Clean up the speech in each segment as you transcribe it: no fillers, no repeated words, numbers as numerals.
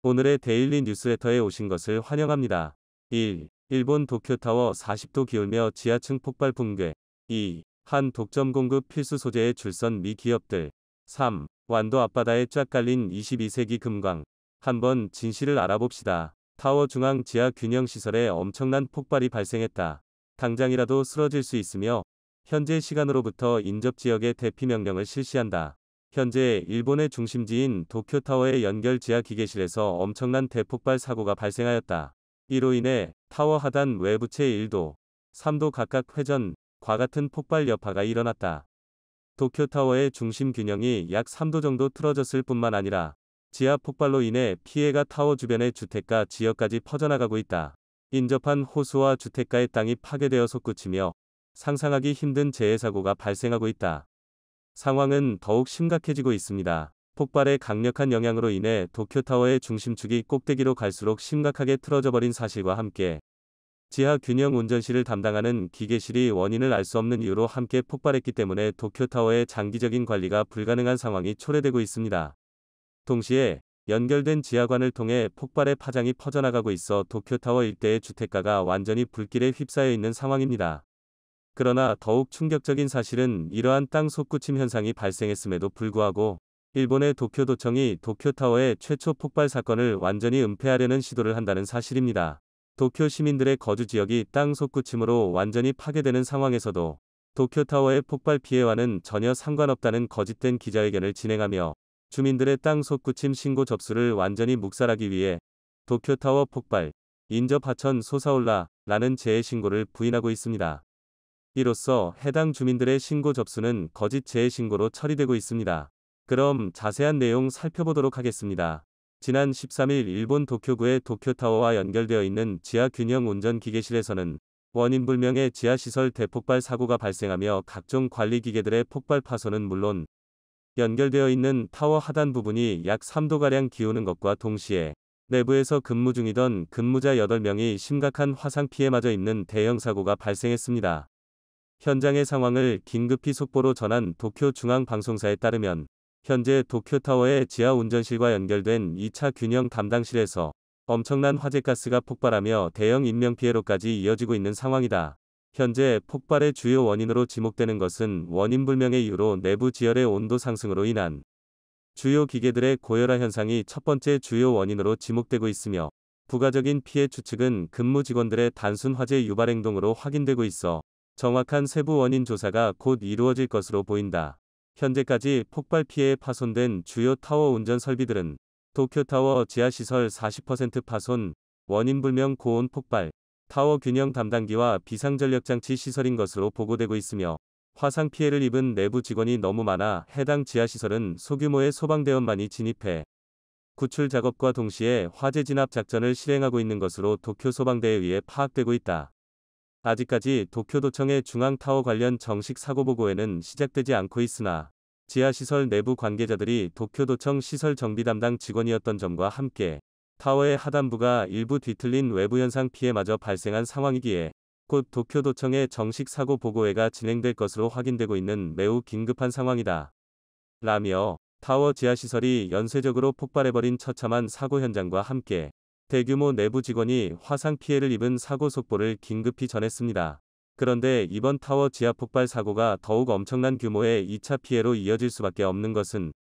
오늘의 데일리 뉴스레터에 오신 것을 환영합니다. 1. 일본 도쿄타워 40도 기울며 지하층 폭발 붕괴. 2. 한 독점 공급 필수 소재의 줄선 미 기업들. 3. 완도 앞바다에 쫙 깔린 22세기 금광. 한번 진실을 알아봅시다. 타워 중앙 지하 균형 시설에 엄청난 폭발이 발생했다. 당장이라도 쓰러질 수 있으며 현재 시간으로부터 인접 지역에 대피 명령을 실시한다. 현재 일본의 중심지인 도쿄타워의 연결 지하 기계실에서 엄청난 대폭발 사고가 발생하였다. 이로 인해 타워 하단 외부체 1도, 3도 각각 회전과 같은 폭발 여파가 일어났다. 도쿄타워의 중심 균형이 약 3도 정도 틀어졌을 뿐만 아니라 지하 폭발로 인해 피해가 타워 주변의 주택가 지역까지 퍼져나가고 있다. 인접한 호수와 주택가의 땅이 파괴되어 솟구치며 상상하기 힘든 재해 사고가 발생하고 있다. 상황은 더욱 심각해지고 있습니다. 폭발의 강력한 영향으로 인해 도쿄타워의 중심축이 꼭대기로 갈수록 심각하게 틀어져 버린 사실과 함께 지하 균형 운전실을 담당하는 기계실이 원인을 알 수 없는 이유로 함께 폭발했기 때문에 도쿄타워의 장기적인 관리가 불가능한 상황이 초래되고 있습니다. 동시에 연결된 지하관을 통해 폭발의 파장이 퍼져나가고 있어 도쿄타워 일대의 주택가가 완전히 불길에 휩싸여 있는 상황입니다. 그러나 더욱 충격적인 사실은 이러한 땅 솟구침 현상이 발생했음에도 불구하고 일본의 도쿄도청이 도쿄타워의 최초 폭발 사건을 완전히 은폐하려는 시도를 한다는 사실입니다. 도쿄 시민들의 거주 지역이 땅 솟구침으로 완전히 파괴되는 상황에서도 도쿄타워의 폭발 피해와는 전혀 상관없다는 거짓된 기자회견을 진행하며 주민들의 땅 솟구침 신고 접수를 완전히 묵살하기 위해 도쿄타워 폭발, 인접 하천 솟아올라 라는 재해 신고를 부인하고 있습니다. 이로써 해당 주민들의 신고 접수는 거짓 재해 신고로 처리되고 있습니다. 그럼 자세한 내용 살펴보도록 하겠습니다. 지난 13일 일본 도쿄구의 도쿄타워와 연결되어 있는 지하 균형 운전 기계실에서는 원인 불명의 지하시설 대폭발 사고가 발생하며 각종 관리 기계들의 폭발 파손은 물론 연결되어 있는 타워 하단 부분이 약 3도가량 기우는 것과 동시에 내부에서 근무 중이던 근무자 8명이 심각한 화상 피해마저 입는 대형 사고가 발생했습니다. 현장의 상황을 긴급히 속보로 전한 도쿄중앙방송사에 따르면 현재 도쿄타워의 지하 운전실과 연결된 2차 균형 담당실에서 엄청난 화재가스가 폭발하며 대형 인명피해로까지 이어지고 있는 상황이다. 현재 폭발의 주요 원인으로 지목되는 것은 원인불명의 이유로 내부 지열의 온도 상승으로 인한 주요 기계들의 고열화 현상이 첫 번째 주요 원인으로 지목되고 있으며 부가적인 피해 추측은 근무 직원들의 단순 화재 유발 행동으로 확인되고 있어 정확한 세부 원인 조사가 곧 이루어질 것으로 보인다. 현재까지 폭발 피해에 파손된 주요 타워 운전 설비들은 도쿄타워 지하시설 40% 파손, 원인불명 고온 폭발, 타워 균형 담당기와 비상전력장치 시설인 것으로 보고되고 있으며 화상 피해를 입은 내부 직원이 너무 많아 해당 지하시설은 소규모의 소방대원만이 진입해 구출 작업과 동시에 화재 진압 작전을 실행하고 있는 것으로 도쿄소방대에 의해 파악되고 있다. 아직까지 도쿄도청의 중앙타워 관련 정식 사고보고에는 시작되지 않고 있으나 지하시설 내부 관계자들이 도쿄도청 시설 정비 담당 직원이었던 점과 함께 타워의 하단부가 일부 뒤틀린 외부 현상 피해마저 발생한 상황이기에 곧 도쿄도청의 정식 사고보고회가 진행될 것으로 확인되고 있는 매우 긴급한 상황이다. 라며 타워 지하시설이 연쇄적으로 폭발해버린 처참한 사고 현장과 함께 대규모 내부 직원이 화상 피해를 입은 사고 속보를 긴급히 전했습니다. 그런데 이번 타워 지하 폭발 사고가 더욱 엄청난 규모의 2차 피해로 이어질 수밖에 없는 것은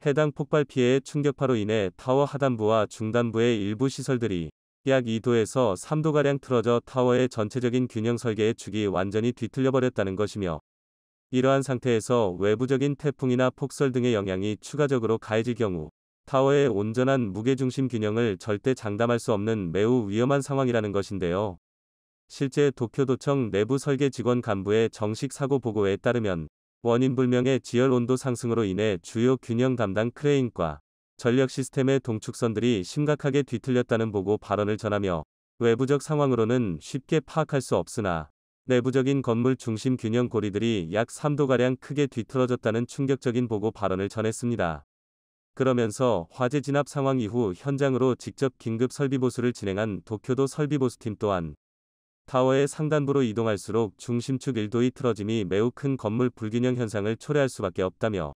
해당 폭발 피해의 충격파로 인해 타워 하단부와 중단부의 일부 시설들이 약 2도에서 3도가량 틀어져 타워의 전체적인 균형 설계의 축이 완전히 뒤틀려 버렸다는 것이며 이러한 상태에서 외부적인 태풍이나 폭설 등의 영향이 추가적으로 가해질 경우 타워의 온전한 무게중심 균형을 절대 장담할 수 없는 매우 위험한 상황이라는 것인데요. 실제 도쿄도청 내부 설계 직원 간부의 정식 사고 보고에 따르면 원인불명의 지열 온도 상승으로 인해 주요 균형 담당 크레인과 전력 시스템의 동축선들이 심각하게 뒤틀렸다는 보고 발언을 전하며 외부적 상황으로는 쉽게 파악할 수 없으나 내부적인 건물 중심 균형 고리들이 약 3도가량 크게 뒤틀어졌다는 충격적인 보고 발언을 전했습니다. 그러면서 화재 진압 상황 이후 현장으로 직접 긴급 설비보수를 진행한 도쿄도 설비보수팀 또한 타워의 상단부로 이동할수록 중심축 1도의 틀어짐이 매우 큰 건물 불균형 현상을 초래할 수밖에 없다며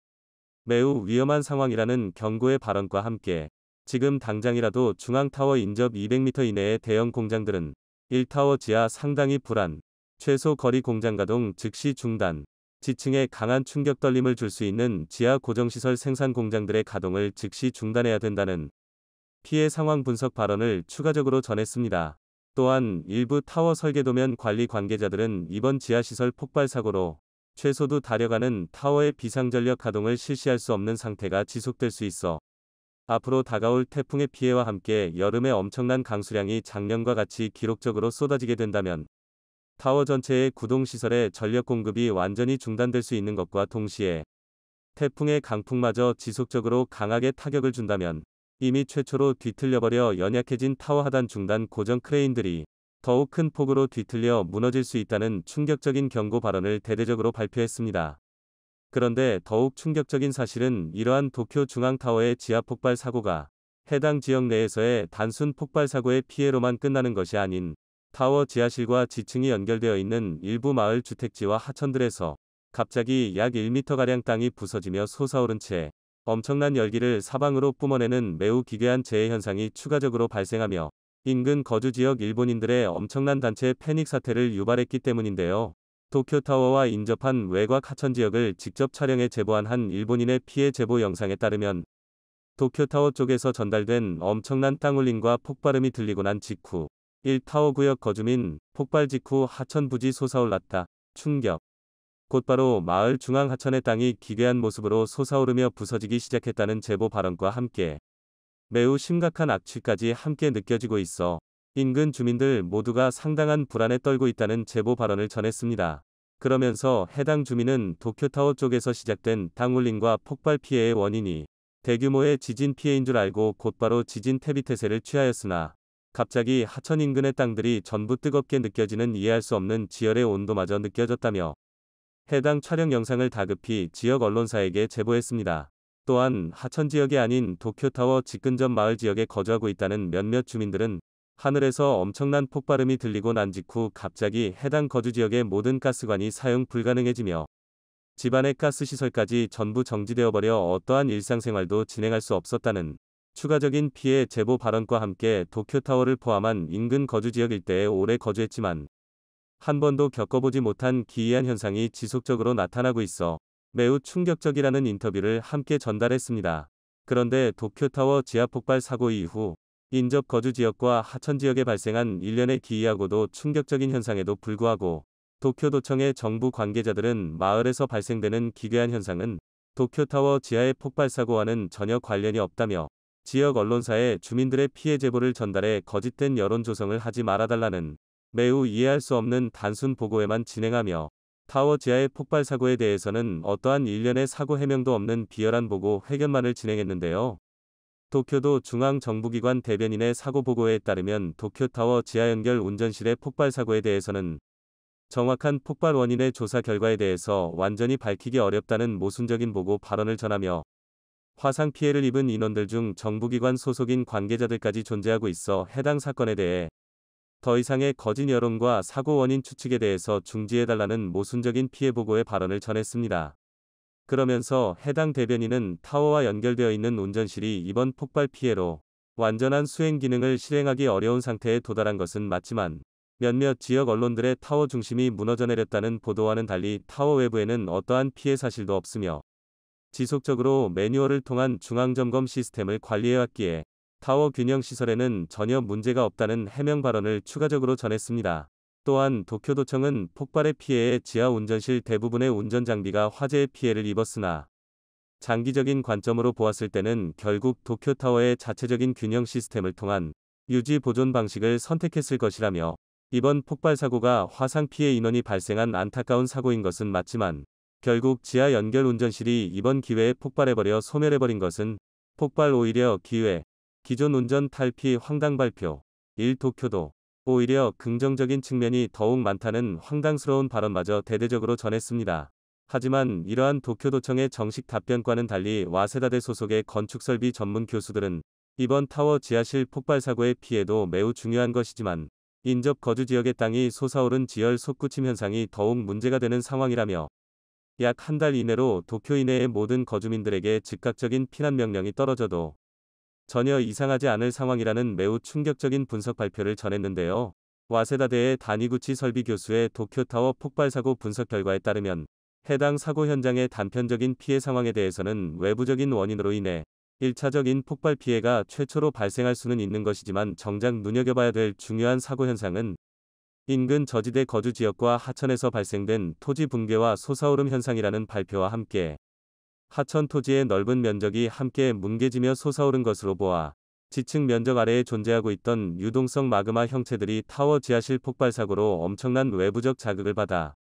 매우 위험한 상황이라는 경고의 발언과 함께 지금 당장이라도 중앙타워 인접 200m 이내의 대형 공장들은 1타워 지하 상당히 불안, 최소 거리 공장 가동 즉시 중단, 지층에 강한 충격 떨림을 줄 수 있는 지하 고정시설 생산 공장들의 가동을 즉시 중단해야 된다는 피해 상황 분석 발언을 추가적으로 전했습니다. 또한 일부 타워 설계도면 관리 관계자들은 이번 지하시설 폭발 사고로 최소도 달여가는 타워의 비상전력 가동을 실시할 수 없는 상태가 지속될 수 있어 앞으로 다가올 태풍의 피해와 함께 여름의 엄청난 강수량이 작년과 같이 기록적으로 쏟아지게 된다면 타워 전체의 구동시설의 전력 공급이 완전히 중단될 수 있는 것과 동시에 태풍의 강풍마저 지속적으로 강하게 타격을 준다면 이미 최초로 뒤틀려버려 연약해진 타워 하단 중단 고정 크레인들이 더욱 큰 폭으로 뒤틀려 무너질 수 있다는 충격적인 경고 발언을 대대적으로 발표했습니다. 그런데 더욱 충격적인 사실은 이러한 도쿄 중앙타워의 지하 폭발 사고가 해당 지역 내에서의 단순 폭발 사고의 피해로만 끝나는 것이 아닌 타워 지하실과 지층이 연결되어 있는 일부 마을 주택지와 하천들에서 갑자기 약 1m가량 땅이 부서지며 솟아오른 채 엄청난 열기를 사방으로 뿜어내는 매우 기괴한 재해 현상이 추가적으로 발생하며 인근 거주지역 일본인들의 엄청난 단체 패닉 사태를 유발했기 때문인데요. 도쿄타워와 인접한 외곽 하천 지역을 직접 촬영해 제보한 한 일본인의 피해 제보 영상에 따르면 도쿄타워 쪽에서 전달된 엄청난 땅울림과 폭발음이 들리고 난 직후 1타워 구역 거주민 폭발 직후 하천 부지 솟아올랐다. 충격. 곧바로 마을 중앙 하천의 땅이 기괴한 모습으로 솟아오르며 부서지기 시작했다는 제보 발언과 함께 매우 심각한 악취까지 함께 느껴지고 있어 인근 주민들 모두가 상당한 불안에 떨고 있다는 제보 발언을 전했습니다. 그러면서 해당 주민은 도쿄타워 쪽에서 시작된 땅울림과 폭발 피해의 원인이 대규모의 지진 피해인 줄 알고 곧바로 지진 대비 태세를 취하였으나 갑자기 하천 인근의 땅들이 전부 뜨겁게 느껴지는 이해할 수 없는 지열의 온도마저 느껴졌다며 해당 촬영 영상을 다급히 지역 언론사에게 제보했습니다. 또한 하천 지역이 아닌 도쿄타워 직근접 마을 지역에 거주하고 있다는 몇몇 주민들은 하늘에서 엄청난 폭발음이 들리고 난 직후 갑자기 해당 거주지역의 모든 가스관이 사용 불가능해지며 집안의 가스시설까지 전부 정지되어 버려 어떠한 일상생활도 진행할 수 없었다는 추가적인 피해 제보 발언과 함께 도쿄타워를 포함한 인근 거주지역 일대에 오래 거주했지만 한 번도 겪어보지 못한 기이한 현상이 지속적으로 나타나고 있어 매우 충격적이라는 인터뷰를 함께 전달했습니다. 그런데 도쿄타워 지하 폭발 사고 이후 인접 거주 지역과 하천 지역에 발생한 일련의 기이하고도 충격적인 현상에도 불구하고 도쿄도청의 정부 관계자들은 마을에서 발생되는 기괴한 현상은 도쿄타워 지하의 폭발 사고와는 전혀 관련이 없다며 지역 언론사에 주민들의 피해 제보를 전달해 거짓된 여론 조성을 하지 말아달라는 매우 이해할 수 없는 단순 보고에만 진행하며 타워 지하의 폭발 사고에 대해서는 어떠한 일련의 사고 해명도 없는 비열한 보고 회견만을 진행했는데요. 도쿄도 중앙정부기관 대변인의 사고 보고에 따르면 도쿄타워 지하 연결 운전실의 폭발 사고에 대해서는 정확한 폭발 원인의 조사 결과에 대해서 완전히 밝히기 어렵다는 모순적인 보고 발언을 전하며 화상 피해를 입은 인원들 중 정부기관 소속인 관계자들까지 존재하고 있어 해당 사건에 대해 더 이상의 거짓 여론과 사고 원인 추측에 대해서 중지해달라는 모순적인 피해 보고의 발언을 전했습니다. 그러면서 해당 대변인은 타워와 연결되어 있는 운전실이 이번 폭발 피해로 완전한 수행 기능을 실행하기 어려운 상태에 도달한 것은 맞지만 몇몇 지역 언론들의 타워 중심이 무너져 내렸다는 보도와는 달리 타워 외부에는 어떠한 피해 사실도 없으며 지속적으로 매뉴얼을 통한 중앙점검 시스템을 관리해왔기에 타워 균형 시설에는 전혀 문제가 없다는 해명 발언을 추가적으로 전했습니다. 또한 도쿄도청은 폭발의 피해에 지하 운전실 대부분의 운전 장비가 화재의 피해를 입었으나 장기적인 관점으로 보았을 때는 결국 도쿄타워의 자체적인 균형 시스템을 통한 유지 보존 방식을 선택했을 것이라며 이번 폭발 사고가 화상 피해 인원이 발생한 안타까운 사고인 것은 맞지만 결국 지하 연결 운전실이 이번 기회에 폭발해버려 소멸해버린 것은 폭발 오히려 기회. 기존 운전 탈피 황당 발표. 1. 도쿄도 오히려 긍정적인 측면이 더욱 많다는 황당스러운 발언마저 대대적으로 전했습니다. 하지만 이러한 도쿄도청의 정식 답변과는 달리 와세다대 소속의 건축설비 전문 교수들은 이번 타워 지하실 폭발 사고의 피해도 매우 중요한 것이지만 인접 거주 지역의 땅이 솟아오른 지열 솟구침 현상이 더욱 문제가 되는 상황이라며 약 한 달 이내로 도쿄 이내의 모든 거주민들에게 즉각적인 피난 명령이 떨어져도 전혀 이상하지 않을 상황이라는 매우 충격적인 분석 발표를 전했는데요. 와세다대의 다니구치 설비 교수의 도쿄타워 폭발 사고 분석 결과에 따르면 해당 사고 현장의 단편적인 피해 상황에 대해서는 외부적인 원인으로 인해 1차적인 폭발 피해가 최초로 발생할 수는 있는 것이지만 정작 눈여겨봐야 될 중요한 사고 현상은 인근 저지대 거주 지역과 하천에서 발생된 토지 붕괴와 솟아오름 현상이라는 발표와 함께 하천 토지의 넓은 면적이 함께 뭉개지며 솟아오른 것으로 보아 지층 면적 아래에 존재하고 있던 유동성 마그마 형체들이 타워 지하실 폭발 사고로 엄청난 외부적 자극을 받아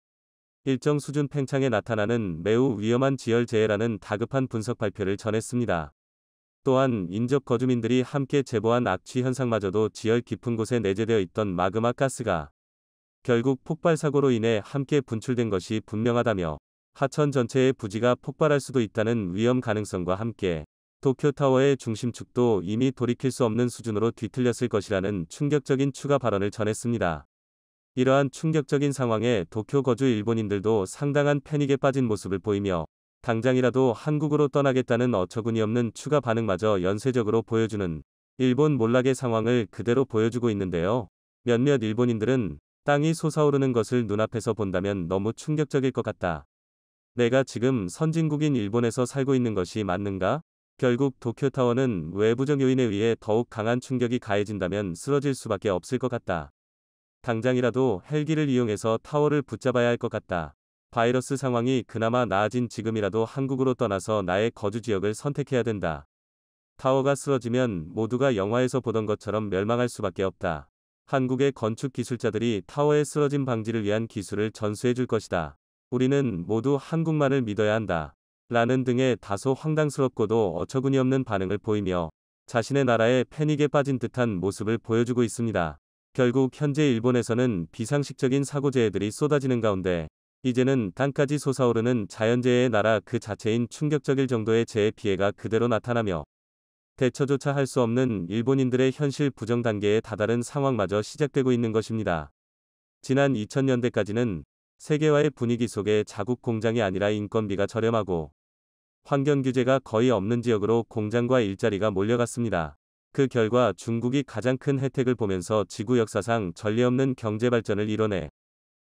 일정 수준 팽창에 나타나는 매우 위험한 지열재해라는 다급한 분석 발표를 전했습니다. 또한 인접 거주민들이 함께 제보한 악취 현상마저도 지열 깊은 곳에 내재되어 있던 마그마 가스가 결국 폭발 사고로 인해 함께 분출된 것이 분명하다며 하천 전체의 부지가 폭발할 수도 있다는 위험 가능성과 함께 도쿄타워의 중심축도 이미 돌이킬 수 없는 수준으로 뒤틀렸을 것이라는 충격적인 추가 발언을 전했습니다. 이러한 충격적인 상황에 도쿄 거주 일본인들도 상당한 패닉에 빠진 모습을 보이며 당장이라도 한국으로 떠나겠다는 어처구니없는 추가 반응마저 연쇄적으로 보여주는 일본 몰락의 상황을 그대로 보여주고 있는데요. 몇몇 일본인들은 땅이 솟아오르는 것을 눈앞에서 본다면 너무 충격적일 것 같다. 내가 지금 선진국인 일본에서 살고 있는 것이 맞는가? 결국 도쿄타워는 외부적 요인에 의해 더욱 강한 충격이 가해진다면 쓰러질 수밖에 없을 것 같다. 당장이라도 헬기를 이용해서 타워를 붙잡아야 할 것 같다. 바이러스 상황이 그나마 나아진 지금이라도 한국으로 떠나서 나의 거주 지역을 선택해야 된다. 타워가 쓰러지면 모두가 영화에서 보던 것처럼 멸망할 수밖에 없다. 한국의 건축 기술자들이 타워의 쓰러짐 방지를 위한 기술을 전수해 줄 것이다. 우리는 모두 한국만을 믿어야 한다. 라는 등의 다소 황당스럽고도 어처구니없는 반응을 보이며 자신의 나라의 패닉에 빠진 듯한 모습을 보여주고 있습니다. 결국 현재 일본에서는 비상식적인 사고재해들이 쏟아지는 가운데 이제는 땅까지 솟아오르는 자연재해의 나라 그 자체인 충격적일 정도의 재해 피해가 그대로 나타나며 대처조차 할 수 없는 일본인들의 현실 부정 단계에 다다른 상황마저 시작되고 있는 것입니다. 지난 2000년대까지는 세계화의 분위기 속에 자국 공장이 아니라 인건비가 저렴하고 환경 규제가 거의 없는 지역으로 공장과 일자리가 몰려갔습니다. 그 결과 중국이 가장 큰 혜택을 보면서 지구 역사상 전례 없는 경제 발전을 이뤄내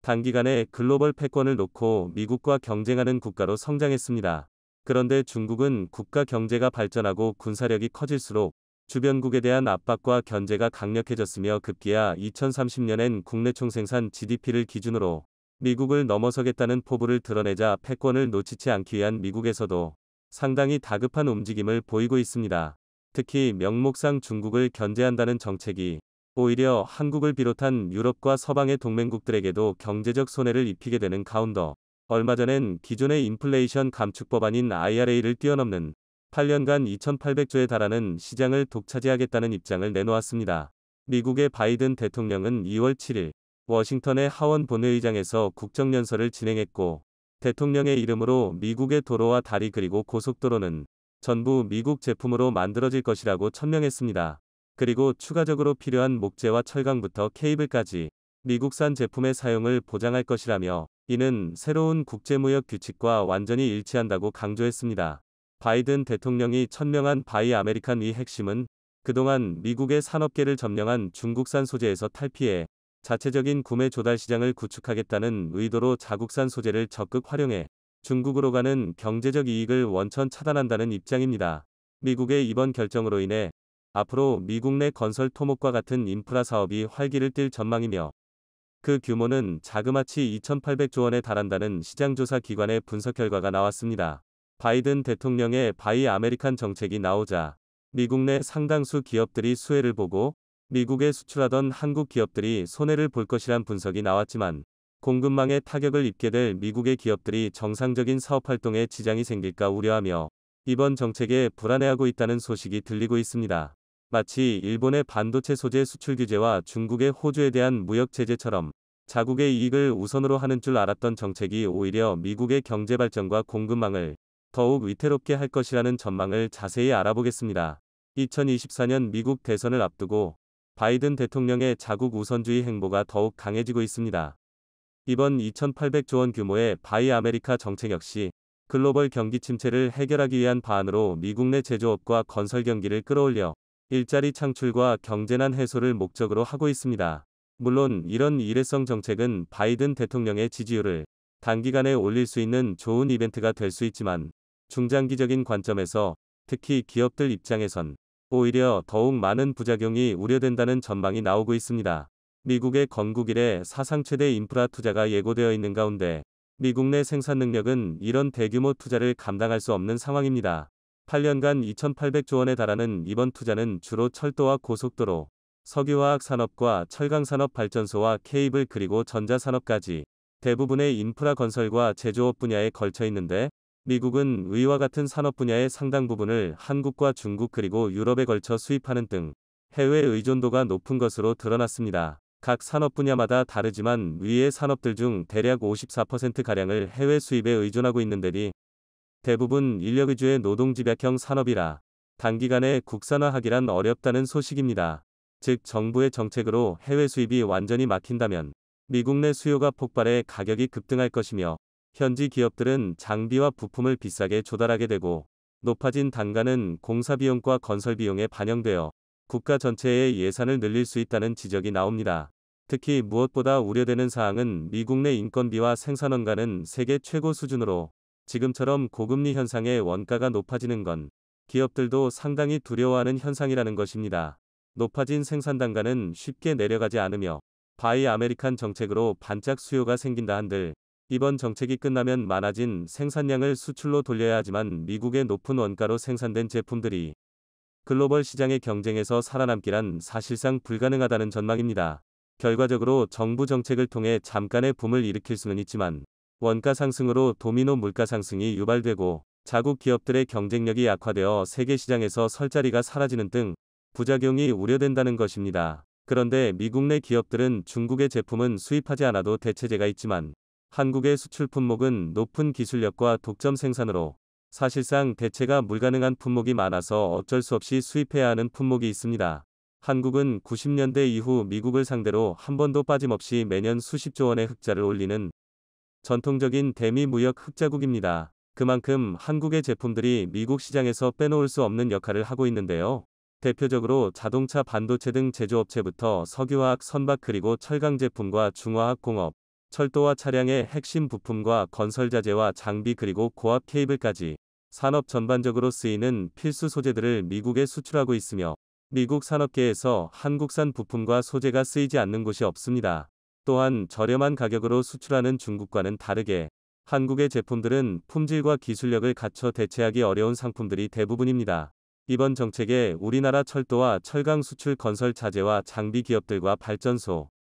단기간에 글로벌 패권을 놓고 미국과 경쟁하는 국가로 성장했습니다. 그런데 중국은 국가 경제가 발전하고 군사력이 커질수록 주변국에 대한 압박과 견제가 강력해졌으며 급기야 2030년엔 국내 총생산 GDP를 기준으로 미국을 넘어서겠다는 포부를 드러내자 패권을 놓치지 않기 위한 미국에서도 상당히 다급한 움직임을 보이고 있습니다. 특히 명목상 중국을 견제한다는 정책이 오히려 한국을 비롯한 유럽과 서방의 동맹국들에게도 경제적 손해를 입히게 되는 가운데 얼마 전엔 기존의 인플레이션 감축 법안인 IRA를 뛰어넘는 8년간 2,800조에 달하는 시장을 독차지하겠다는 입장을 내놓았습니다. 미국의 바이든 대통령은 2월 7일 워싱턴의 하원 본회의장에서 국정연설을 진행했고 대통령의 이름으로 미국의 도로와 다리 그리고 고속도로는 전부 미국 제품으로 만들어질 것이라고 천명했습니다. 그리고 추가적으로 필요한 목재와 철강부터 케이블까지 미국산 제품의 사용을 보장할 것이라며 이는 새로운 국제무역 규칙과 완전히 일치한다고 강조했습니다. 바이든 대통령이 천명한 바이 아메리칸의 핵심은 그동안 미국의 산업계를 점령한 중국산 소재에서 탈피해 자체적인 구매 조달 시장을 구축하겠다는 의도로 자국산 소재를 적극 활용해 중국으로 가는 경제적 이익을 원천 차단한다는 입장입니다. 미국의 이번 결정으로 인해 앞으로 미국 내 건설 토목과 같은 인프라 사업이 활기를 띨 전망이며 그 규모는 자그마치 2,800조 원에 달한다는 시장조사 기관의 분석 결과가 나왔습니다. 바이든 대통령의 바이 아메리칸 정책이 나오자 미국 내 상당수 기업들이 수혜를 보고 미국에 수출하던 한국 기업들이 손해를 볼 것이란 분석이 나왔지만 공급망에 타격을 입게 될 미국의 기업들이 정상적인 사업 활동에 지장이 생길까 우려하며 이번 정책에 불안해하고 있다는 소식이 들리고 있습니다. 마치 일본의 반도체 소재 수출 규제와 중국의 호주에 대한 무역 제재처럼 자국의 이익을 우선으로 하는 줄 알았던 정책이 오히려 미국의 경제 발전과 공급망을 더욱 위태롭게 할 것이라는 전망을 자세히 알아보겠습니다. 2024년 미국 대선을 앞두고 바이든 대통령의 자국 우선주의 행보가 더욱 강해지고 있습니다. 이번 2,800조 원 규모의 바이 아메리카 정책 역시 글로벌 경기 침체를 해결하기 위한 방안으로 미국 내 제조업과 건설 경기를 끌어올려 일자리 창출과 경제난 해소를 목적으로 하고 있습니다. 물론 이런 일회성 정책은 바이든 대통령의 지지율을 단기간에 올릴 수 있는 좋은 이벤트가 될 수 있지만 중장기적인 관점에서 특히 기업들 입장에선 오히려 더욱 많은 부작용이 우려된다는 전망이 나오고 있습니다. 미국의 건국 이래 사상 최대 인프라 투자가 예고되어 있는 가운데 미국 내 생산 능력은 이런 대규모 투자를 감당할 수 없는 상황입니다. 8년간 2,800조 원에 달하는 이번 투자는 주로 철도와 고속도로, 석유화학 산업과 철강산업 발전소와 케이블 그리고 전자산업까지 대부분의 인프라 건설과 제조업 분야에 걸쳐 있는데 미국은 의와 같은 산업 분야의 상당 부분을 한국과 중국 그리고 유럽에 걸쳐 수입하는 등 해외 의존도가 높은 것으로 드러났습니다. 각 산업 분야마다 다르지만 위의 산업들 중 대략 54%가량을 해외 수입에 의존하고 있는데 대부분 인력 위주의 노동 집약형 산업이라 단기간에 국산화하기란 어렵다는 소식입니다. 즉 정부의 정책으로 해외 수입이 완전히 막힌다면 미국 내 수요가 폭발해 가격이 급등할 것이며 현지 기업들은 장비와 부품을 비싸게 조달하게 되고 높아진 단가는 공사 비용과 건설 비용에 반영되어 국가 전체의 예산을 늘릴 수 있다는 지적이 나옵니다. 특히 무엇보다 우려되는 사항은 미국 내 인건비와 생산 원가는 세계 최고 수준으로 지금처럼 고금리 현상에 원가가 높아지는 건 기업들도 상당히 두려워하는 현상이라는 것입니다. 높아진 생산 단가는 쉽게 내려가지 않으며 바이 아메리칸 정책으로 반짝 수요가 생긴다 한들 이번 정책이 끝나면 많아진 생산량을 수출로 돌려야 하지만 미국의 높은 원가로 생산된 제품들이 글로벌 시장의 경쟁에서 살아남기란 사실상 불가능하다는 전망입니다. 결과적으로 정부 정책을 통해 잠깐의 붐을 일으킬 수는 있지만 원가 상승으로 도미노 물가 상승이 유발되고 자국 기업들의 경쟁력이 약화되어 세계 시장에서 설 자리가 사라지는 등 부작용이 우려된다는 것입니다. 그런데 미국 내 기업들은 중국의 제품은 수입하지 않아도 대체재가 있지만 한국의 수출 품목은 높은 기술력과 독점 생산으로 사실상 대체가 불가능한 품목이 많아서 어쩔 수 없이 수입해야 하는 품목이 있습니다. 한국은 90년대 이후 미국을 상대로 한 번도 빠짐없이 매년 수십조 원의 흑자를 올리는 전통적인 대미 무역 흑자국입니다. 그만큼 한국의 제품들이 미국 시장에서 빼놓을 수 없는 역할을 하고 있는데요. 대표적으로 자동차 반도체 등 제조업체부터 석유화학 선박 그리고 철강 제품과 중화학 공업, 철도와 차량의 핵심 부품과 건설자재와 장비 그리고 고압 케이블까지 산업 전반적으로 쓰이는 필수 소재들을 미국에 수출하고 있으며 미국 산업계에서 한국산 부품과 소재가 쓰이지 않는 곳이 없습니다. 또한 저렴한 가격으로 수출하는 중국과는 다르게 한국의 제품들은 품질과 기술력을 갖춰 대체하기 어려운 상품들이 대부분입니다. 이번 정책에 우리나라 철도와 철강 수출 건설 자재와 장비 기업들과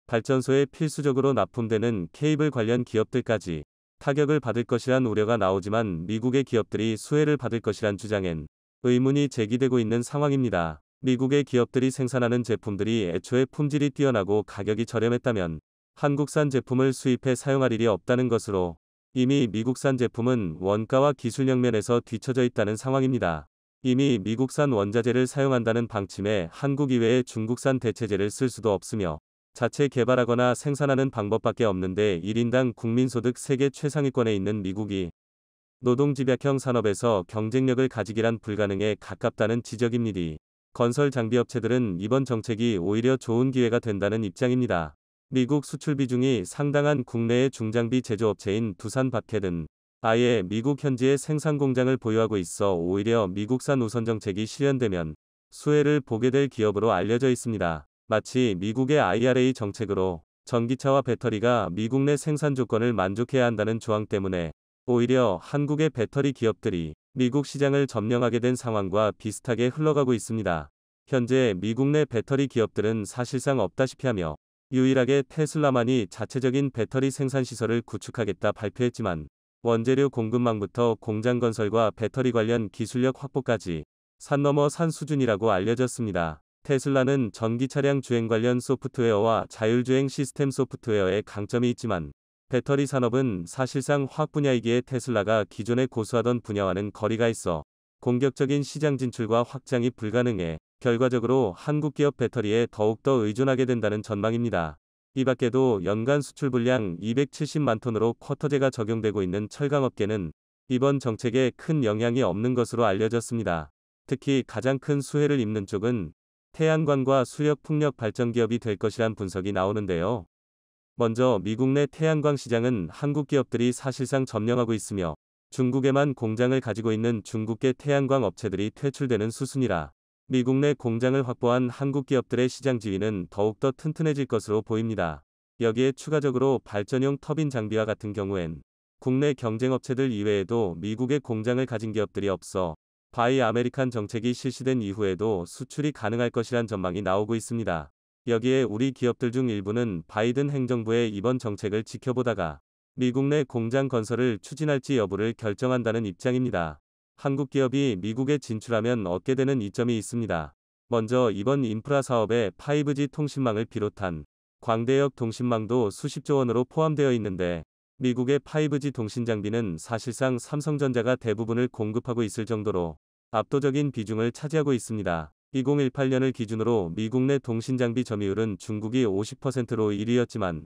발전소에 필수적으로 납품되는 케이블 관련 기업들까지 타격을 받을 것이란 우려가 나오지만 미국의 기업들이 수혜를 받을 것이란 주장엔 의문이 제기되고 있는 상황입니다. 미국의 기업들이 생산하는 제품들이 애초에 품질이 뛰어나고 가격이 저렴했다면 한국산 제품을 수입해 사용할 일이 없다는 것으로 이미 미국산 제품은 원가와 기술력 면에서 뒤처져 있다는 상황입니다. 이미 미국산 원자재를 사용한다는 방침에 한국 이외에 중국산 대체재를 쓸 수도 없으며 자체 개발하거나 생산하는 방법밖에 없는데 1인당 국민소득 세계 최상위권에 있는 미국이 노동집약형 산업에서 경쟁력을 가지기란 불가능에 가깝다는 지적입니다. 건설 장비업체들은 이번 정책이 오히려 좋은 기회가 된다는 입장입니다. 미국 수출 비중이 상당한 국내의 중장비 제조업체인 두산바켓은 아예 미국 현지에 생산 공장을 보유하고 있어 오히려 미국산 우선 정책이 실현되면 수혜를 보게 될 기업으로 알려져 있습니다. 마치 미국의 IRA 정책으로 전기차와 배터리가 미국 내 생산 조건을 만족해야 한다는 조항 때문에 오히려 한국의 배터리 기업들이 미국 시장을 점령하게 된 상황과 비슷하게 흘러가고 있습니다. 현재 미국 내 배터리 기업들은 사실상 없다시피 하며 유일하게 테슬라만이 자체적인 배터리 생산 시설을 구축하겠다 발표했지만 원재료 공급망부터 공장 건설과 배터리 관련 기술력 확보까지 산 넘어 산 수준이라고 알려졌습니다. 테슬라는 전기 차량 주행 관련 소프트웨어와 자율주행 시스템 소프트웨어에 강점이 있지만 배터리 산업은 사실상 화학 분야이기에 테슬라가 기존에 고수하던 분야와는 거리가 있어 공격적인 시장 진출과 확장이 불가능해 결과적으로 한국 기업 배터리에 더욱더 의존하게 된다는 전망입니다. 이 밖에도 연간 수출 물량 270만 톤으로 쿼터제가 적용되고 있는 철강업계는 이번 정책에 큰 영향이 없는 것으로 알려졌습니다. 특히 가장 큰 수혜를 입는 쪽은 태양광과 수력 풍력 발전 기업이 될 것이란 분석이 나오는데요. 먼저 미국 내 태양광 시장은 한국 기업들이 사실상 점령하고 있으며 중국에만 공장을 가지고 있는 중국계 태양광 업체들이 퇴출되는 수순이라 미국 내 공장을 확보한 한국 기업들의 시장 지위는 더욱더 튼튼해질 것으로 보입니다. 여기에 추가적으로 발전용 터빈 장비와 같은 경우엔 국내 경쟁업체들 이외에도 미국의 공장을 가진 기업들이 없어 바이 아메리칸 정책이 실시된 이후에도 수출이 가능할 것이란 전망이 나오고 있습니다. 여기에 우리 기업들 중 일부는 바이든 행정부의 이번 정책을 지켜보다가 미국 내 공장 건설을 추진할지 여부를 결정한다는 입장입니다. 한국 기업이 미국에 진출하면 얻게 되는 이점이 있습니다. 먼저 이번 인프라 사업에 5G 통신망을 비롯한 광대역 통신망도 수십조 원으로 포함되어 있는데 미국의 5G 통신 장비는 사실상 삼성전자가 대부분을 공급하고 있을 정도로 압도적인 비중을 차지하고 있습니다. 2018년을 기준으로 미국 내 통신장비 점유율은 중국이 50%로 1위였지만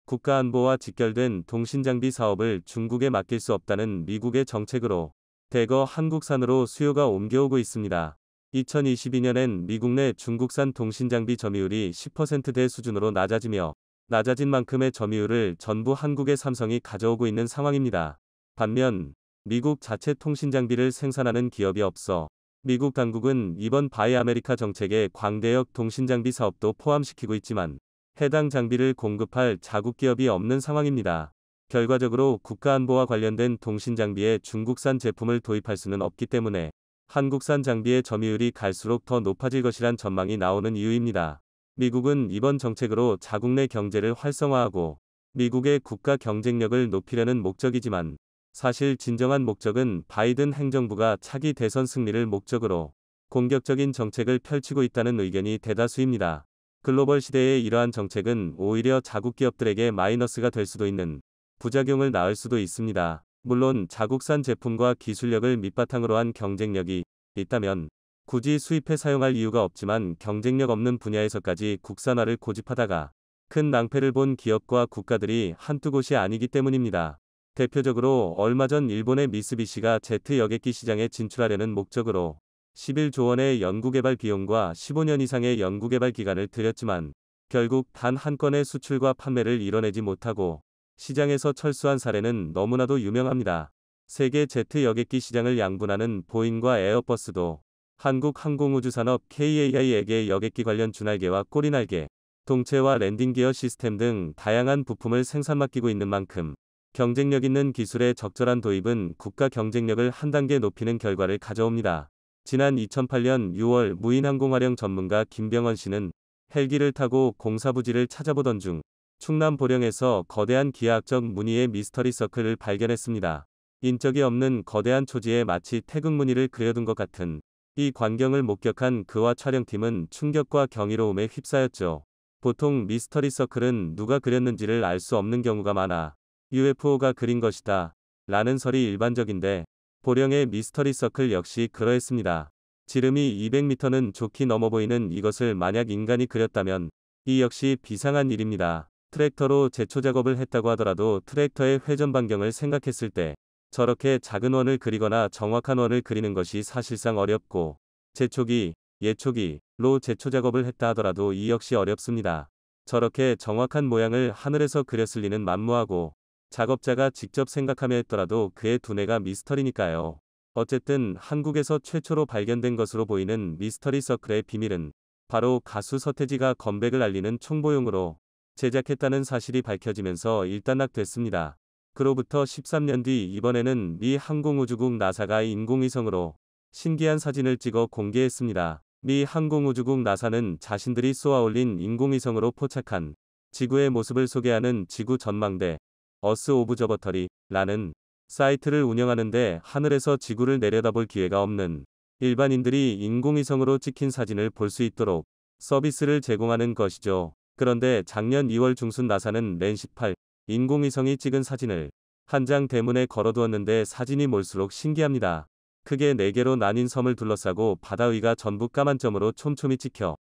국가안보와 직결된 통신장비 사업을 중국에 맡길 수 없다는 미국의 정책으로 대거 한국산으로 수요가 옮겨오고 있습니다. 2022년엔 미국 내 중국산 통신장비 점유율이 10%대 수준으로 낮아지며 낮아진 만큼의 점유율을 전부 한국의 삼성이 가져오고 있는 상황입니다. 반면 미국 자체 통신장비를 생산하는 기업이 없어 미국 당국은 이번 바이 아메리카 정책에 광대역 통신장비 사업도 포함시키고 있지만 해당 장비를 공급할 자국 기업이 없는 상황입니다. 결과적으로 국가안보와 관련된 통신장비에 중국산 제품을 도입할 수는 없기 때문에 한국산 장비의 점유율이 갈수록 더 높아질 것이란 전망이 나오는 이유입니다. 미국은 이번 정책으로 자국 내 경제를 활성화하고 미국의 국가 경쟁력을 높이려는 목적이지만 사실 진정한 목적은 바이든 행정부가 차기 대선 승리를 목적으로 공격적인 정책을 펼치고 있다는 의견이 대다수입니다. 글로벌 시대의 이러한 정책은 오히려 자국 기업들에게 마이너스가 될 수도 있는 부작용을 낳을 수도 있습니다. 물론 자국산 제품과 기술력을 밑바탕으로 한 경쟁력이 있다면 굳이 수입해 사용할 이유가 없지만 경쟁력 없는 분야에서까지 국산화를 고집하다가 큰 낭패를 본 기업과 국가들이 한두 곳이 아니기 때문입니다. 대표적으로 얼마 전 일본의 미쓰비시가 제트 여객기 시장에 진출하려는 목적으로 11조 원의 연구개발 비용과 15년 이상의 연구개발 기간을 들였지만 결국 단 한 건의 수출과 판매를 이뤄내지 못하고 시장에서 철수한 사례는 너무나도 유명합니다. 세계 제트 여객기 시장을 양분하는 보잉과 에어버스도 한국항공우주산업 KAI에게 여객기 관련 주날개와 꼬리날개, 동체와 랜딩기어 시스템 등 다양한 부품을 생산 맡기고 있는 만큼 경쟁력 있는 기술의 적절한 도입은 국가 경쟁력을 한 단계 높이는 결과를 가져옵니다. 지난 2008년 6월 무인항공활용 전문가 김병헌 씨는 헬기를 타고 공사부지를 찾아보던 중 충남 보령에서 거대한 기하학적 무늬의 미스터리 서클을 발견했습니다. 인적이 없는 거대한 초지에 마치 태극 무늬를 그려둔 것 같은 이 광경을 목격한 그와 촬영팀은 충격과 경이로움에 휩싸였죠. 보통 미스터리 서클은 누가 그렸는지를 알 수 없는 경우가 많아 UFO가 그린 것이다 라는 설이 일반적인데 보령의 미스터리 서클 역시 그러했습니다. 지름이 200m는 좋게 넘어 보이는 이것을 만약 인간이 그렸다면 이 역시 비상한 일입니다. 트랙터로 제초 작업을 했다고 하더라도 트랙터의 회전 반경을 생각했을 때 저렇게 작은 원을 그리거나 정확한 원을 그리는 것이 사실상 어렵고 제초기, 예초기로 제초 작업을 했다 하더라도 이 역시 어렵습니다. 저렇게 정확한 모양을 하늘에서 그렸을 리는 만무하고 작업자가 직접 생각하며 했더라도 그의 두뇌가 미스터리니까요. 어쨌든 한국에서 최초로 발견된 것으로 보이는 미스터리 서클의 비밀은 바로 가수 서태지가 컴백을 알리는 총보용으로 제작했다는 사실이 밝혀지면서 일단락됐습니다. 그로부터 13년 뒤 이번에는 미 항공우주국 나사가 인공위성으로 신기한 사진을 찍어 공개했습니다. 미 항공우주국 나사는 자신들이 쏘아올린 인공위성으로 포착한 지구의 모습을 소개하는 지구 전망대 어스 오브저버터리 라는 사이트를 운영하는데 하늘에서 지구를 내려다볼 기회가 없는 일반인들이 인공위성으로 찍힌 사진을 볼 수 있도록 서비스를 제공하는 것이죠. 그런데 작년 2월 중순 나사는 랜시8 인공위성이 찍은 사진을 한 장 대문에 걸어두었는데 사진이 몰수록 신기합니다. 크게 4개로 나뉜 섬을 둘러싸고 바다 위가 전부 까만 점으로 촘촘히 찍혀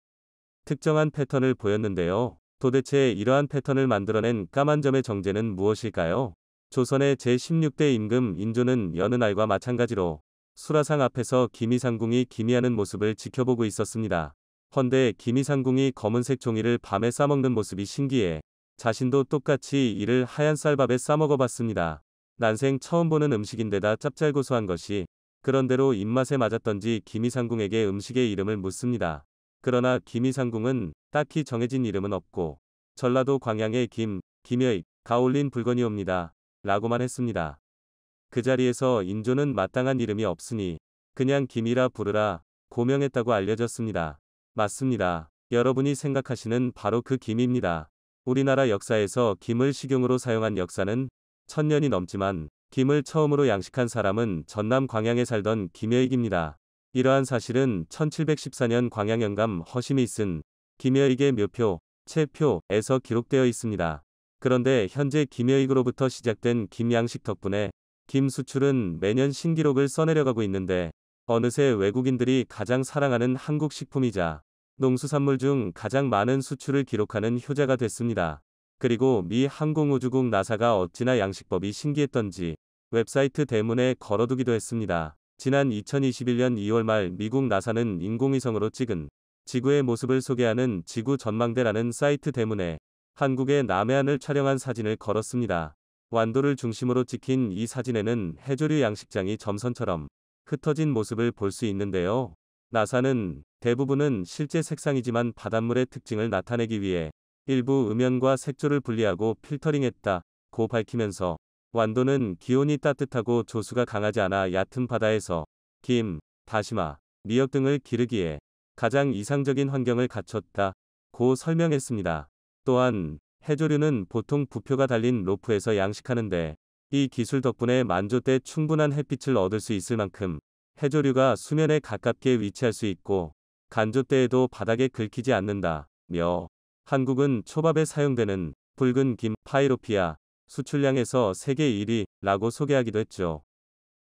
특정한 패턴을 보였는데요. 도대체 이러한 패턴을 만들어낸 까만 점의 정체는 무엇일까요? 조선의 제16대 임금 인조는 여느 날과 마찬가지로 수라상 앞에서 김이상궁이 기미하는 모습을 지켜보고 있었습니다. 헌데 김이상궁이 검은색 종이를 밤에 싸먹는 모습이 신기해 자신도 똑같이 이를 하얀 쌀밥에 싸먹어봤습니다. 난생 처음 보는 음식인데다 짭짤고소한 것이 그런대로 입맛에 맞았던지 김이상궁에게 음식의 이름을 묻습니다. 그러나 김이상궁은 딱히 정해진 이름은 없고 전라도 광양의 김의 가올린 불건이옵니다. 라고만 했습니다. 그 자리에서 인조는 마땅한 이름이 없으니 그냥 김이라 부르라 고명했다고 알려졌습니다. 맞습니다. 여러분이 생각하시는 바로 그 김입니다. 우리나라 역사에서 김을 식용으로 사용한 역사는 1000년이 넘지만 김을 처음으로 양식한 사람은 전남 광양에 살던 김여익입니다. 이러한 사실은 1714년 광양영감 허심이 쓴 김여익의 묘표, 체표에서 기록되어 있습니다. 그런데 현재 김여익으로부터 시작된 김양식 덕분에 김 수출은 매년 신기록을 써내려가고 있는데 어느새 외국인들이 가장 사랑하는 한국 식품이자 농수산물 중 가장 많은 수출을 기록하는 효자가 됐습니다. 그리고 미 항공우주국 나사가 어찌나 양식법이 신기했던지 웹사이트 대문에 걸어두기도 했습니다. 지난 2021년 2월 말 미국 나사는 인공위성으로 찍은 지구의 모습을 소개하는 지구 전망대라는 사이트 대문에 한국의 남해안을 촬영한 사진을 걸었습니다. 완도를 중심으로 찍힌 이 사진에는 해조류 양식장이 점선처럼 흩어진 모습을 볼 수 있는데요. 나사는 대부분은 실제 색상이지만 바닷물의 특징을 나타내기 위해 일부 음연과 색조를 분리하고 필터링했다고 밝히면서 완도는 기온이 따뜻하고 조수가 강하지 않아 얕은 바다에서 김, 다시마, 미역 등을 기르기에 가장 이상적인 환경을 갖췄다고 설명했습니다. 또한 해조류는 보통 부표가 달린 로프에서 양식하는데 이 기술 덕분에 만조 때 충분한 햇빛을 얻을 수 있을 만큼 해조류가 수면에 가깝게 위치할 수 있고 간조 때에도 바닥에 긁히지 않는다며 한국은 초밥에 사용되는 붉은 김 파이로피아 수출량에서 세계 1위라고 소개하기도 했죠.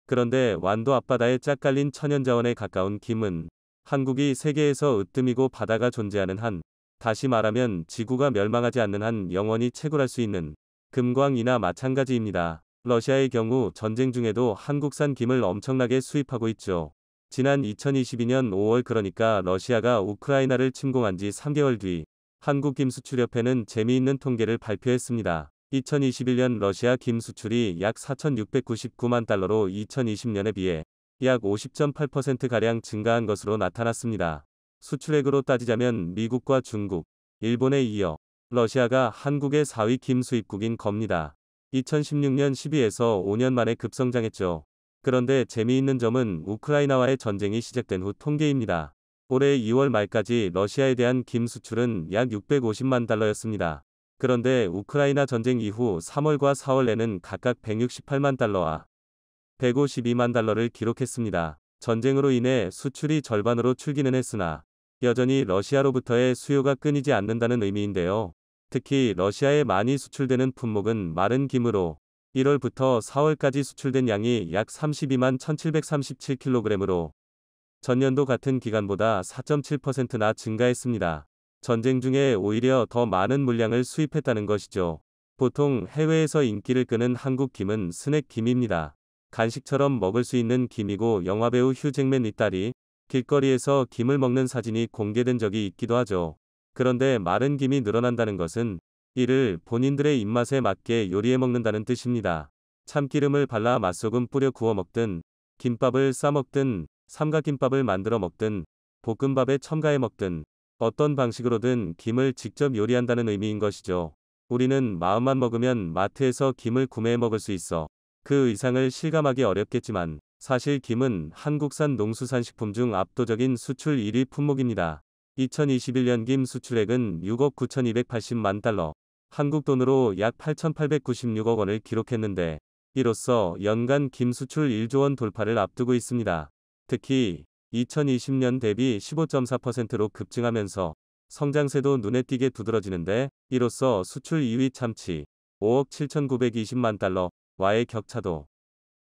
그런데 완도 앞바다에 짝 깔린 천연자원에 가까운 김은 한국이 세계에서 으뜸이고 바다가 존재하는 한, 다시 말하면 지구가 멸망하지 않는 한 영원히 채굴할 수 있는 금광이나 마찬가지입니다. 러시아의 경우 전쟁 중에도 한국산 김을 엄청나게 수입하고 있죠. 지난 2022년 5월 그러니까 러시아가 우크라이나를 침공한 지 3개월 뒤 한국김수출협회는 재미있는 통계를 발표했습니다. 2021년 러시아 김 수출이 약 4,699만 달러로 2020년에 비해 약 50.8%가량 증가한 것으로 나타났습니다. 수출액으로 따지자면 미국과 중국, 일본에 이어 러시아가 한국의 4위 김 수입국인 겁니다. 2016년 12에서 5년 만에 급성장했죠. 그런데 재미있는 점은 우크라이나와의 전쟁이 시작된 후 통계입니다. 올해 2월 말까지 러시아에 대한 김 수출은 약 650만 달러였습니다. 그런데 우크라이나 전쟁 이후 3월과 4월에는 각각 168만 달러와 152만 달러를 기록했습니다. 전쟁으로 인해 수출이 절반으로 줄기는 했으나 여전히 러시아로부터의 수요가 끊이지 않는다는 의미인데요. 특히 러시아에 많이 수출되는 품목은 마른 김으로 1월부터 4월까지 수출된 양이 약 32만 1737kg으로 전년도 같은 기간보다 4.7%나 증가했습니다. 전쟁 중에 오히려 더 많은 물량을 수입했다는 것이죠. 보통 해외에서 인기를 끄는 한국 김은 스낵 김입니다. 간식처럼 먹을 수 있는 김이고 영화배우 휴 잭맨 딸이 길거리에서 김을 먹는 사진이 공개된 적이 있기도 하죠. 그런데 마른 김이 늘어난다는 것은 이를 본인들의 입맛에 맞게 요리해 먹는다는 뜻입니다. 참기름을 발라 맛소금 뿌려 구워 먹든, 김밥을 싸 먹든, 삼각김밥을 만들어 먹든, 볶음밥에 첨가해 먹든, 어떤 방식으로든 김을 직접 요리한다는 의미인 것이죠. 우리는 마음만 먹으면 마트에서 김을 구매해 먹을 수 있어 그 의상을 실감하기 어렵겠지만 사실 김은 한국산 농수산식품 중 압도적인 수출 1위 품목입니다. 2021년 김 수출액은 6억 9,280만 달러, 한국 돈으로 약 8,896억 원을 기록했는데 이로써 연간 김 수출 1조 원 돌파를 앞두고 있습니다. 특히 2020년 대비 15.4%로 급증하면서 성장세도 눈에 띄게 두드러지는데 이로써 수출 2위 참치 5억 7,920만 달러와의 격차도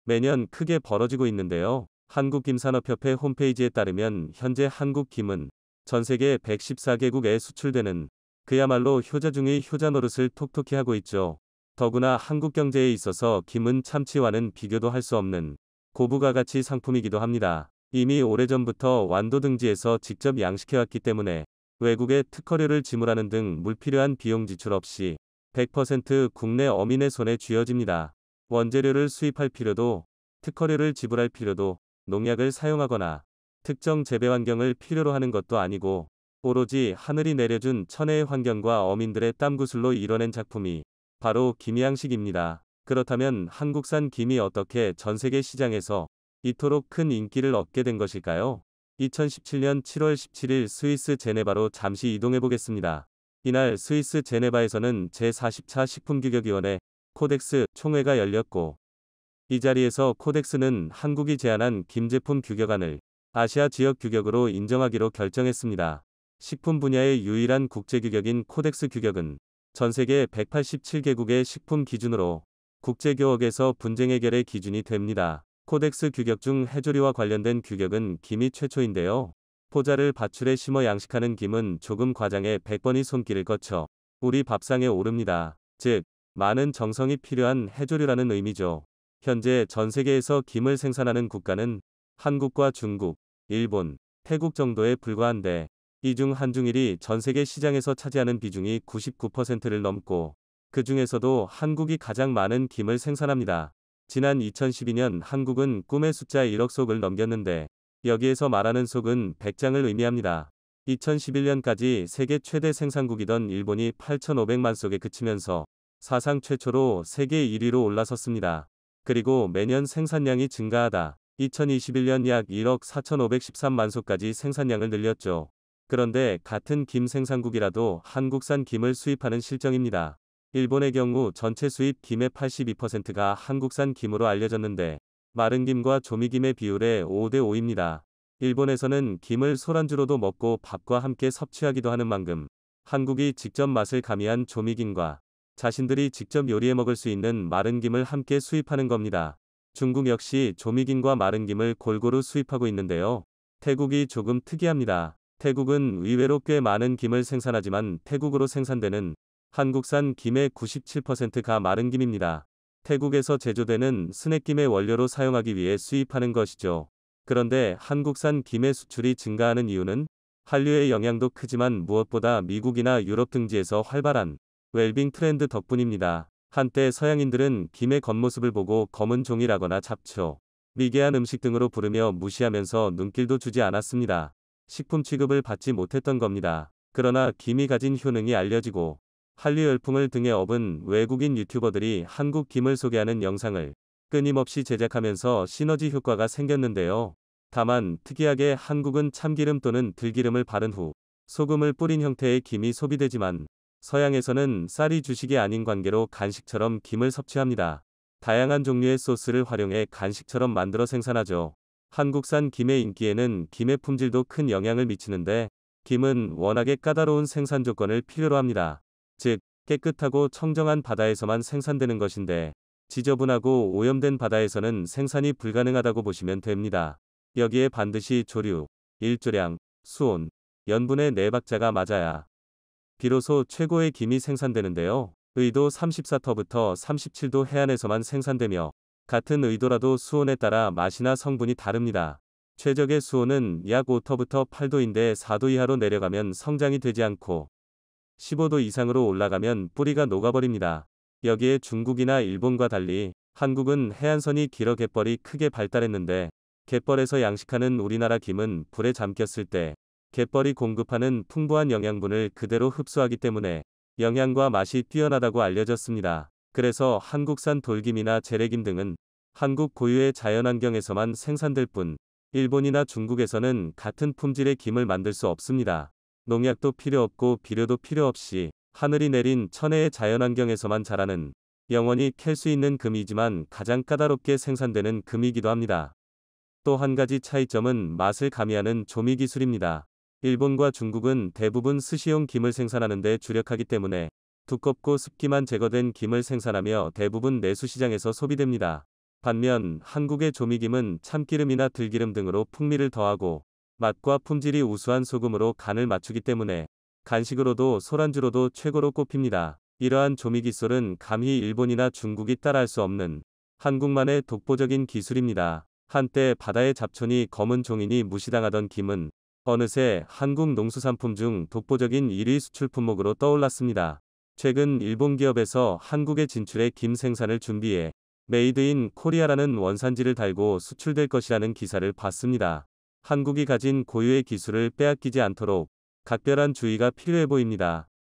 매년 크게 벌어지고 있는데요. 한국김산업협회 홈페이지에 따르면 현재 한국 김은 전 세계 114개국에 수출되는 그야말로 효자 중의 효자 노릇을 톡톡히 하고 있죠. 더구나 한국 경제에 있어서 김은 참치와는 비교도 할 수 없는 고부가 가치 상품이기도 합니다. 이미 오래전부터 완도 등지에서 직접 양식해왔기 때문에 외국에 특허료를 지불하는 등 불필요한 비용 지출 없이 100% 국내 어민의 손에 쥐어집니다. 원재료를 수입할 필요도, 특허료를 지불할 필요도, 농약을 사용하거나 특정 재배 환경을 필요로 하는 것도 아니고 오로지 하늘이 내려준 천혜의 환경과 어민들의 땀구슬로 이뤄낸 작품이 바로 김양식입니다. 그렇다면 한국산 김이 어떻게 전세계 시장에서 이토록 큰 인기를 얻게 된 것일까요? 2017년 7월 17일 스위스 제네바로 잠시 이동해 보겠습니다. 이날 스위스 제네바에서는 제40차 식품규격위원회 코덱스 총회가 열렸고, 이 자리에서 코덱스는 한국이 제안한 김제품 규격안을 아시아 지역 규격으로 인정하기로 결정했습니다. 식품 분야의 유일한 국제규격인 코덱스 규격은 전 세계 187개국의 식품 기준으로 국제교역에서 분쟁 해결의 기준이 됩니다. 코덱스 규격 중 해조류와 관련된 규격은 김이 최초인데요. 포자를 밧줄에 심어 양식하는 김은 조금 과장해 100번의 손길을 거쳐 우리 밥상에 오릅니다. 즉, 많은 정성이 필요한 해조류라는 의미죠. 현재 전 세계에서 김을 생산하는 국가는 한국과 중국, 일본, 태국 정도에 불과한데 이 중 한중일이 전 세계 시장에서 차지하는 비중이 99%를 넘고 그 중에서도 한국이 가장 많은 김을 생산합니다. 지난 2012년 한국은 꿈의 숫자 1억 속을 넘겼는데 여기에서 말하는 속은 100장을 의미합니다. 2011년까지 세계 최대 생산국이던 일본이 8,500만 속에 그치면서 사상 최초로 세계 1위로 올라섰습니다. 그리고 매년 생산량이 증가하다 2021년 약 1억 4,513만 속까지 생산량을 늘렸죠. 그런데 같은 김 생산국이라도 한국산 김을 수입하는 실정입니다. 일본의 경우 전체 수입 김의 82%가 한국산 김으로 알려졌는데 마른 김과 조미김의 비율의 5대 5입니다. 일본에서는 김을 술안주로도 먹고 밥과 함께 섭취하기도 하는 만큼 한국이 직접 맛을 가미한 조미김과 자신들이 직접 요리해 먹을 수 있는 마른 김을 함께 수입하는 겁니다. 중국 역시 조미김과 마른 김을 골고루 수입하고 있는데요. 태국이 조금 특이합니다. 태국은 의외로 꽤 많은 김을 생산하지만 태국으로 생산되는 한국산 김의 97%가 마른 김입니다. 태국에서 제조되는 스낵김의 원료로 사용하기 위해 수입하는 것이죠. 그런데 한국산 김의 수출이 증가하는 이유는 한류의 영향도 크지만 무엇보다 미국이나 유럽 등지에서 활발한 웰빙 트렌드 덕분입니다. 한때 서양인들은 김의 겉모습을 보고 검은 종이라거나 잡초, 미개한 음식 등으로 부르며 무시하면서 눈길도 주지 않았습니다. 식품 취급을 받지 못했던 겁니다. 그러나 김이 가진 효능이 알려지고 한류 열풍을 등에 업은 외국인 유튜버들이 한국 김을 소개하는 영상을 끊임없이 제작하면서 시너지 효과가 생겼는데요. 다만 특이하게 한국은 참기름 또는 들기름을 바른 후 소금을 뿌린 형태의 김이 소비되지만 서양에서는 쌀이 주식이 아닌 관계로 간식처럼 김을 섭취합니다. 다양한 종류의 소스를 활용해 간식처럼 만들어 생산하죠. 한국산 김의 인기에는 김의 품질도 큰 영향을 미치는데 김은 워낙에 까다로운 생산 조건을 필요로 합니다. 즉, 깨끗하고 청정한 바다에서만 생산되는 것인데 지저분하고 오염된 바다에서는 생산이 불가능하다고 보시면 됩니다. 여기에 반드시 조류, 일조량, 수온, 연분의 4박자가 맞아야 비로소 최고의 김이 생산되는데요. 의도 34터부터 37도 해안에서만 생산되며 같은 의도라도 수온에 따라 맛이나 성분이 다릅니다. 최적의 수온은 약 5터부터 8도인데 4도 이하로 내려가면 성장이 되지 않고 15도 이상으로 올라가면 뿌리가 녹아버립니다. 여기에 중국이나 일본과 달리 한국은 해안선이 길어 갯벌이 크게 발달했는데 갯벌에서 양식하는 우리나라 김은 불에 잠겼을 때 갯벌이 공급하는 풍부한 영양분을 그대로 흡수하기 때문에 영양과 맛이 뛰어나다고 알려졌습니다. 그래서 한국산 돌김이나 재래김 등은 한국 고유의 자연환경에서만 생산될 뿐 일본이나 중국에서는 같은 품질의 김을 만들 수 없습니다. 농약도 필요 없고 비료도 필요 없이 하늘이 내린 천혜의 자연환경에서만 자라는 영원히 캘 수 있는 금이지만 가장 까다롭게 생산되는 금이기도 합니다. 또 한 가지 차이점은 맛을 가미하는 조미 기술입니다. 일본과 중국은 대부분 스시용 김을 생산하는 데 주력하기 때문에 두껍고 습기만 제거된 김을 생산하며 대부분 내수 시장에서 소비됩니다. 반면 한국의 조미김은 참기름이나 들기름 등으로 풍미를 더하고 맛과 품질이 우수한 소금으로 간을 맞추기 때문에 간식으로도 술안주로도 최고로 꼽힙니다. 이러한 조미 기술은 감히 일본이나 중국이 따라할 수 없는 한국만의 독보적인 기술입니다. 한때 바다의 잡초니 검은 종이니 무시당하던 김은 어느새 한국 농수산품 중 독보적인 1위 수출 품목으로 떠올랐습니다. 최근 일본 기업에서 한국에 진출해 김 생산을 준비해 메이드 인 코리아라는 원산지를 달고 수출될 것이라는 기사를 봤습니다. 한국이 가진 고유의 기술을 빼앗기지 않도록 각별한 주의가 필요해 보입니다.